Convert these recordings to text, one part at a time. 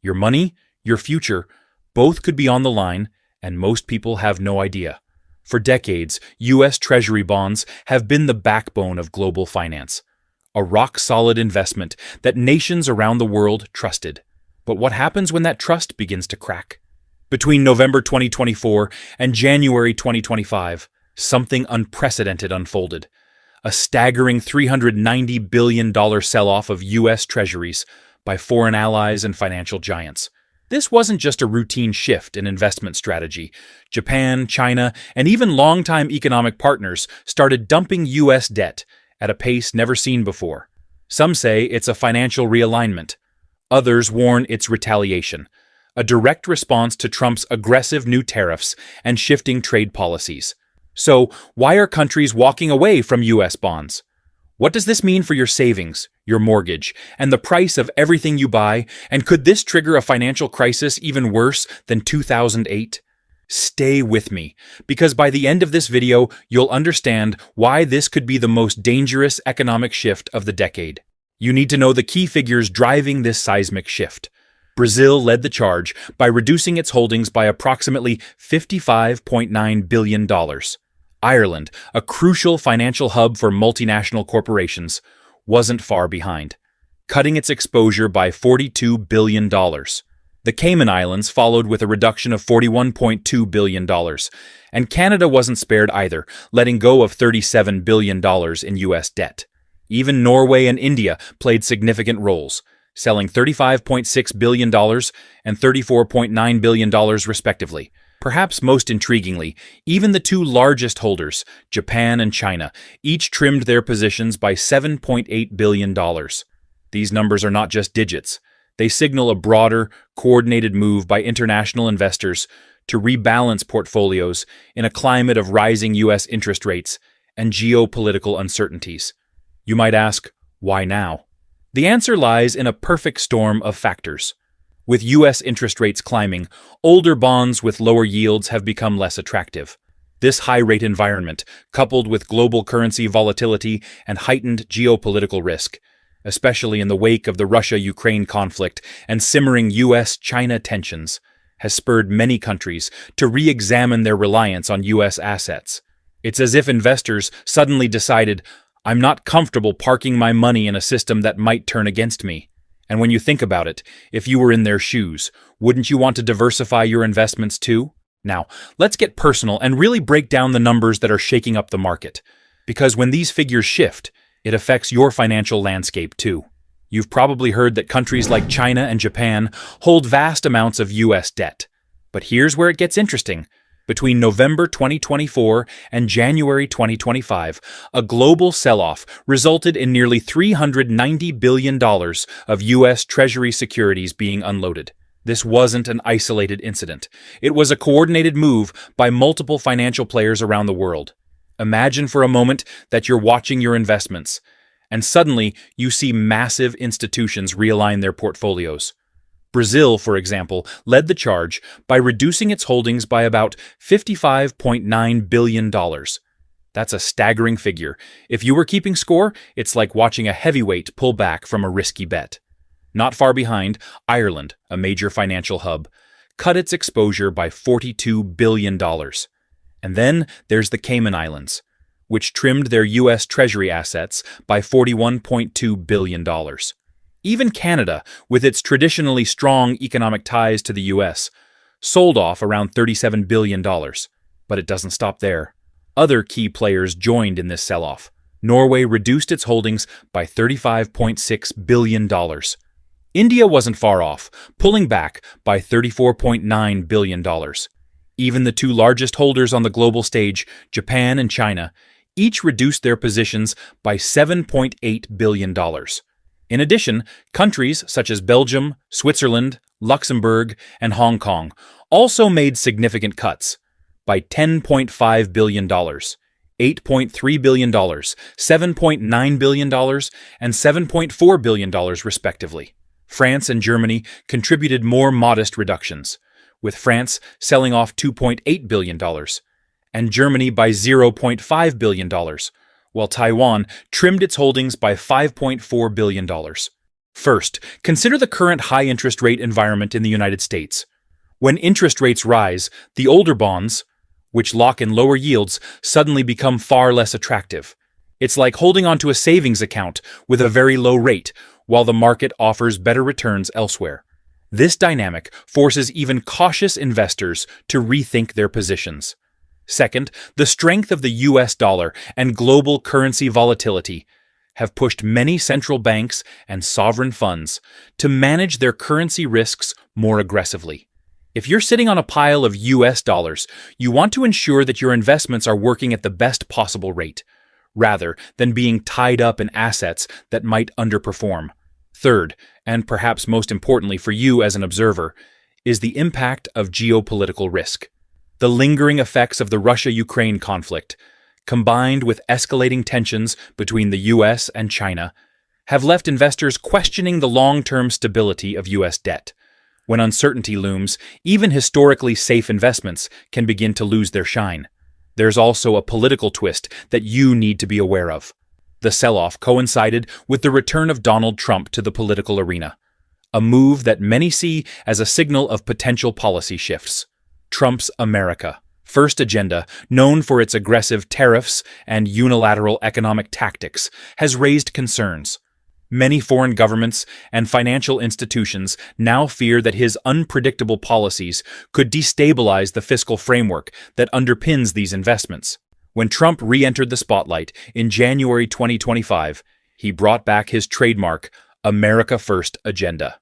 Your money, your future, both could be on the line, and most people have no idea. For decades, U.S. Treasury bonds have been the backbone of global finance, a rock-solid investment that nations around the world trusted. But what happens when that trust begins to crack? Between November 2024 and January 2025, something unprecedented unfolded. A staggering $390 billion sell-off of U.S. Treasuries by foreign allies and financial giants. This wasn't just a routine shift in investment strategy. Japan, China, and even longtime economic partners started dumping U.S. debt at a pace never seen before. Some say it's a financial realignment. Others warn it's retaliation, a direct response to Trump's aggressive new tariffs and shifting trade policies. So, why are countries walking away from U.S. bonds? What does this mean for your savings, your mortgage, and the price of everything you buy? And could this trigger a financial crisis even worse than 2008? Stay with me, because by the end of this video, you'll understand why this could be the most dangerous economic shift of the decade. You need to know the key figures driving this seismic shift. Brazil led the charge by reducing its holdings by approximately $55.9 billion. Ireland, a crucial financial hub for multinational corporations, wasn't far behind, cutting its exposure by $42 billion. The Cayman Islands followed with a reduction of $41.2 billion, and Canada wasn't spared either, letting go of $37 billion in U.S. debt. Even Norway and India played significant roles, selling $35.6 billion and $34.9 billion respectively. Perhaps most intriguingly, even the two largest holders, Japan and China, each trimmed their positions by $7.8 billion. These numbers are not just digits. They signal a broader, coordinated move by international investors to rebalance portfolios in a climate of rising U.S. interest rates and geopolitical uncertainties. You might ask, why now? The answer lies in a perfect storm of factors. With U.S. interest rates climbing, older bonds with lower yields have become less attractive. This high-rate environment, coupled with global currency volatility and heightened geopolitical risk, especially in the wake of the Russia-Ukraine conflict and simmering U.S.-China tensions, has spurred many countries to re-examine their reliance on U.S. assets. It's as if investors suddenly decided, I'm not comfortable parking my money in a system that might turn against me. And when you think about it, if you were in their shoes, wouldn't you want to diversify your investments too? Now, let's get personal and really break down the numbers that are shaking up the market. Because when these figures shift, it affects your financial landscape too. You've probably heard that countries like China and Japan hold vast amounts of U.S. debt. But here's where it gets interesting. Between November 2024 and January 2025, a global sell-off resulted in nearly $390 billion of U.S. Treasury securities being unloaded. This wasn't an isolated incident. It was a coordinated move by multiple financial players around the world. Imagine for a moment that you're watching your investments, and suddenly you see massive institutions realign their portfolios. Brazil, for example, led the charge by reducing its holdings by about $55.9 billion. That's a staggering figure. If you were keeping score, it's like watching a heavyweight pull back from a risky bet. Not far behind, Ireland, a major financial hub, cut its exposure by $42 billion. And then there's the Cayman Islands, which trimmed their U.S. Treasury assets by $41.2 billion. Even Canada, with its traditionally strong economic ties to the U.S., sold off around $37 billion. But it doesn't stop there. Other key players joined in this sell-off. Norway reduced its holdings by $35.6 billion. India wasn't far off, pulling back by $34.9 billion. Even the two largest holders on the global stage, Japan and China, each reduced their positions by $7.8 billion. In addition, countries such as Belgium, Switzerland, Luxembourg, and Hong Kong also made significant cuts by $10.5 billion, $8.3 billion, $7.9 billion, and $7.4 billion respectively. France and Germany contributed more modest reductions, with France selling off $2.8 billion and Germany by $0.5 billion, while Taiwan trimmed its holdings by $5.4 billion. First, consider the current high interest rate environment in the United States. When interest rates rise, the older bonds, which lock in lower yields, suddenly become far less attractive. It's like holding onto a savings account with a very low rate, while the market offers better returns elsewhere. This dynamic forces even cautious investors to rethink their positions. Second, the strength of the US dollar and global currency volatility have pushed many central banks and sovereign funds to manage their currency risks more aggressively. If you're sitting on a pile of US dollars, you want to ensure that your investments are working at the best possible rate, rather than being tied up in assets that might underperform. Third, and perhaps most importantly for you as an observer, is the impact of geopolitical risk. The lingering effects of the Russia-Ukraine conflict, combined with escalating tensions between the US and China, have left investors questioning the long-term stability of US debt. When uncertainty looms, even historically safe investments can begin to lose their shine. There's also a political twist that you need to be aware of. The sell-off coincided with the return of Donald Trump to the political arena, a move that many see as a signal of potential policy shifts. Trump's America First agenda, known for its aggressive tariffs and unilateral economic tactics, has raised concerns. Many foreign governments and financial institutions now fear that his unpredictable policies could destabilize the fiscal framework that underpins these investments. When Trump re-entered the spotlight in January 2025, he brought back his trademark America First agenda.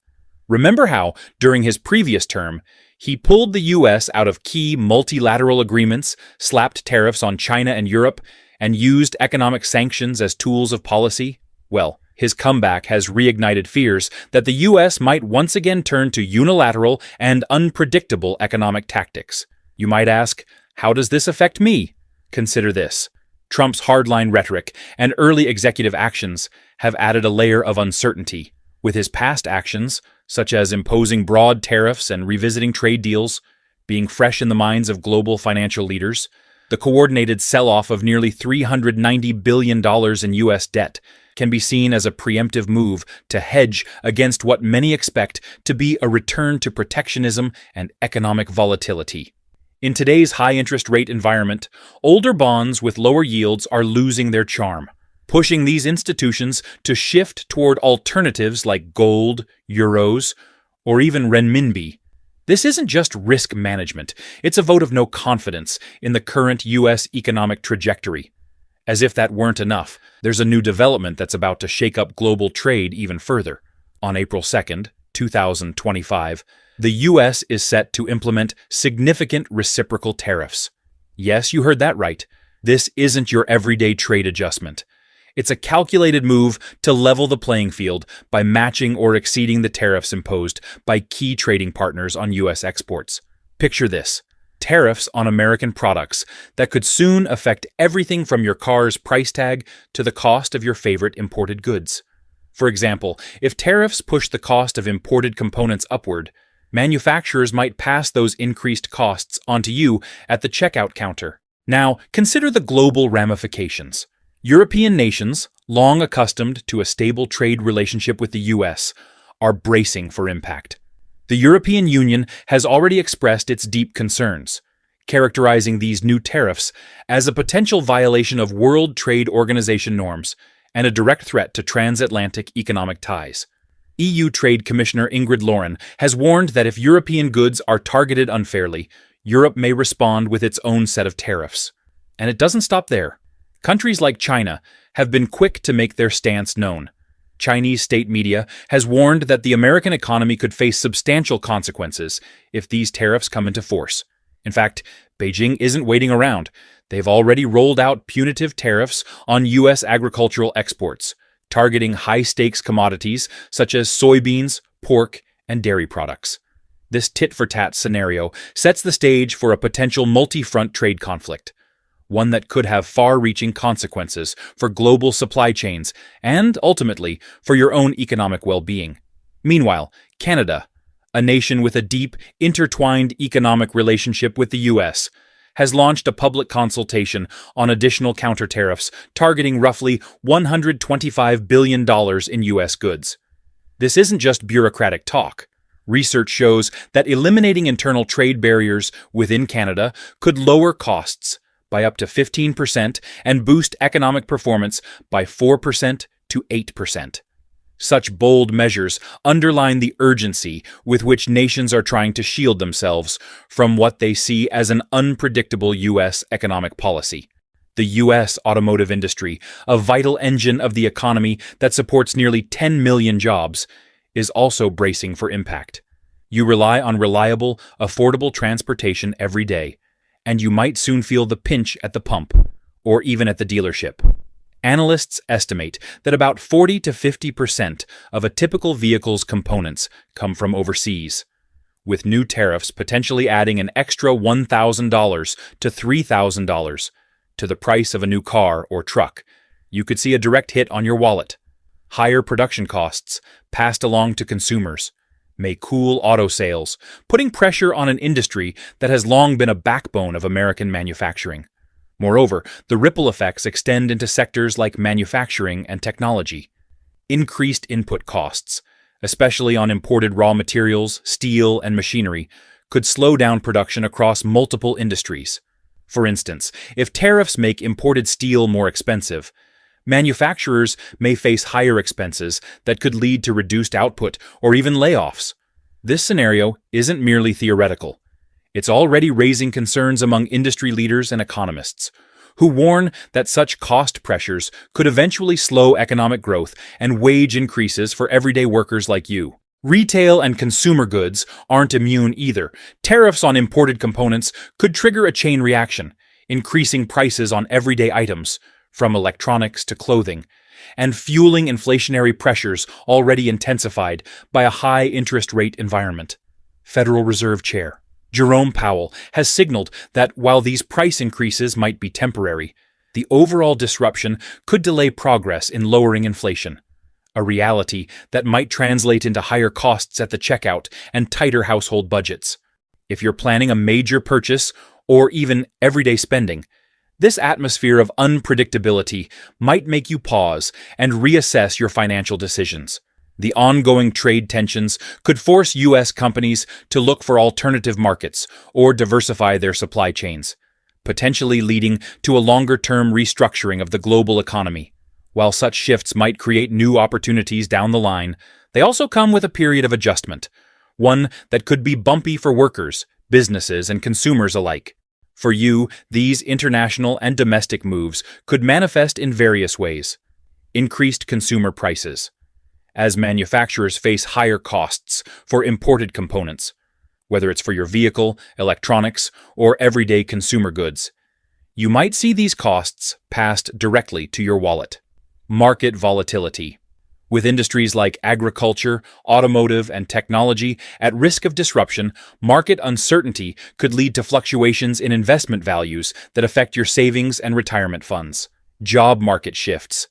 Remember how, during his previous term, he pulled the U.S. out of key multilateral agreements, slapped tariffs on China and Europe, and used economic sanctions as tools of policy? Well, his comeback has reignited fears that the U.S. might once again turn to unilateral and unpredictable economic tactics. You might ask, how does this affect me? Consider this. Trump's hardline rhetoric and early executive actions have added a layer of uncertainty. With his past actions, such as imposing broad tariffs and revisiting trade deals, being fresh in the minds of global financial leaders, the coordinated sell-off of nearly $390 billion in U.S. debt can be seen as a preemptive move to hedge against what many expect to be a return to protectionism and economic volatility. In today's high-interest rate environment, older bonds with lower yields are losing their charm, pushing these institutions to shift toward alternatives like gold, euros, or even renminbi. This isn't just risk management, it's a vote of no confidence in the current U.S. economic trajectory. As if that weren't enough, there's a new development that's about to shake up global trade even further. On April 2nd, 2025, the U.S. is set to implement significant reciprocal tariffs. Yes, you heard that right. This isn't your everyday trade adjustment. It's a calculated move to level the playing field by matching or exceeding the tariffs imposed by key trading partners on U.S. exports. Picture this: tariffs on American products that could soon affect everything from your car's price tag to the cost of your favorite imported goods. For example, if tariffs push the cost of imported components upward, manufacturers might pass those increased costs onto you at the checkout counter. Now, consider the global ramifications. European nations, long accustomed to a stable trade relationship with the U.S., are bracing for impact. The European Union has already expressed its deep concerns, characterizing these new tariffs as a potential violation of World Trade Organization norms and a direct threat to transatlantic economic ties. EU Trade Commissioner Ingrid Lauren has warned that if European goods are targeted unfairly, Europe may respond with its own set of tariffs. And it doesn't stop there. Countries like China have been quick to make their stance known. Chinese state media has warned that the American economy could face substantial consequences if these tariffs come into force. In fact, Beijing isn't waiting around. They've already rolled out punitive tariffs on U.S. agricultural exports, targeting high-stakes commodities such as soybeans, pork, and dairy products. This tit-for-tat scenario sets the stage for a potential multi-front trade conflict, one that could have far-reaching consequences for global supply chains and, ultimately, for your own economic well-being. Meanwhile, Canada, a nation with a deep, intertwined economic relationship with the U.S., has launched a public consultation on additional counter-tariffs targeting roughly $125 billion in U.S. goods. This isn't just bureaucratic talk. Research shows that eliminating internal trade barriers within Canada could lower costs by up to 15% and boost economic performance by 4% to 8%. Such bold measures underline the urgency with which nations are trying to shield themselves from what they see as an unpredictable U.S. economic policy. The U.S. automotive industry, a vital engine of the economy that supports nearly 10 million jobs, is also bracing for impact. You rely on reliable, affordable transportation every day, and you might soon feel the pinch at the pump, or even at the dealership. Analysts estimate that about 40 to 50% of a typical vehicle's components come from overseas, with new tariffs potentially adding an extra $1,000 to $3,000 to the price of a new car or truck. You could see a direct hit on your wallet. Higher production costs, passed along to consumers, may cool auto sales, putting pressure on an industry that has long been a backbone of American manufacturing. Moreover, the ripple effects extend into sectors like manufacturing and technology. Increased input costs, especially on imported raw materials, steel, and machinery, could slow down production across multiple industries. For instance, if tariffs make imported steel more expensive, manufacturers may face higher expenses that could lead to reduced output or even layoffs. This scenario isn't merely theoretical. It's already raising concerns among industry leaders and economists, who warn that such cost pressures could eventually slow economic growth and wage increases for everyday workers like you. Retail and consumer goods aren't immune either. Tariffs on imported components could trigger a chain reaction, increasing prices on everyday items, from electronics to clothing, and fueling inflationary pressures already intensified by a high interest rate environment. Federal Reserve Chair Jerome Powell has signaled that while these price increases might be temporary, the overall disruption could delay progress in lowering inflation, a reality that might translate into higher costs at the checkout and tighter household budgets. If you're planning a major purchase or even everyday spending, this atmosphere of unpredictability might make you pause and reassess your financial decisions. The ongoing trade tensions could force U.S. companies to look for alternative markets or diversify their supply chains, potentially leading to a longer-term restructuring of the global economy. While such shifts might create new opportunities down the line, they also come with a period of adjustment, one that could be bumpy for workers, businesses, and consumers alike. For you, these international and domestic moves could manifest in various ways. Increased consumer prices, as manufacturers face higher costs for imported components, whether it's for your vehicle, electronics, or everyday consumer goods. You might see these costs passed directly to your wallet. Market volatility. With industries like agriculture, automotive, and technology at risk of disruption, market uncertainty could lead to fluctuations in investment values that affect your savings and retirement funds. Job market shifts.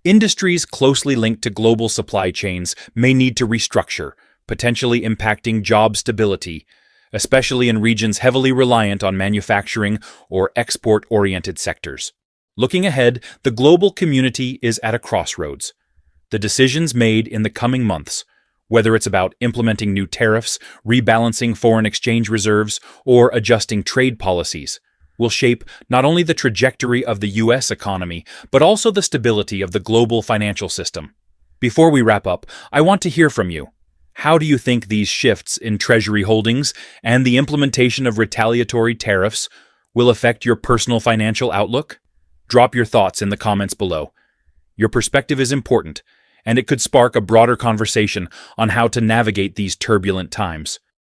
Industries closely linked to global supply chains may need to restructure, potentially impacting job stability, especially in regions heavily reliant on manufacturing or export-oriented sectors. Looking ahead, the global community is at a crossroads. The decisions made in the coming months, whether it's about implementing new tariffs, rebalancing foreign exchange reserves, or adjusting trade policies, will shape not only the trajectory of the U.S. economy, but also the stability of the global financial system. Before we wrap up, I want to hear from you. How do you think these shifts in Treasury holdings and the implementation of retaliatory tariffs will affect your personal financial outlook? Drop your thoughts in the comments below. Your perspective is important, and it could spark a broader conversation on how to navigate these turbulent times.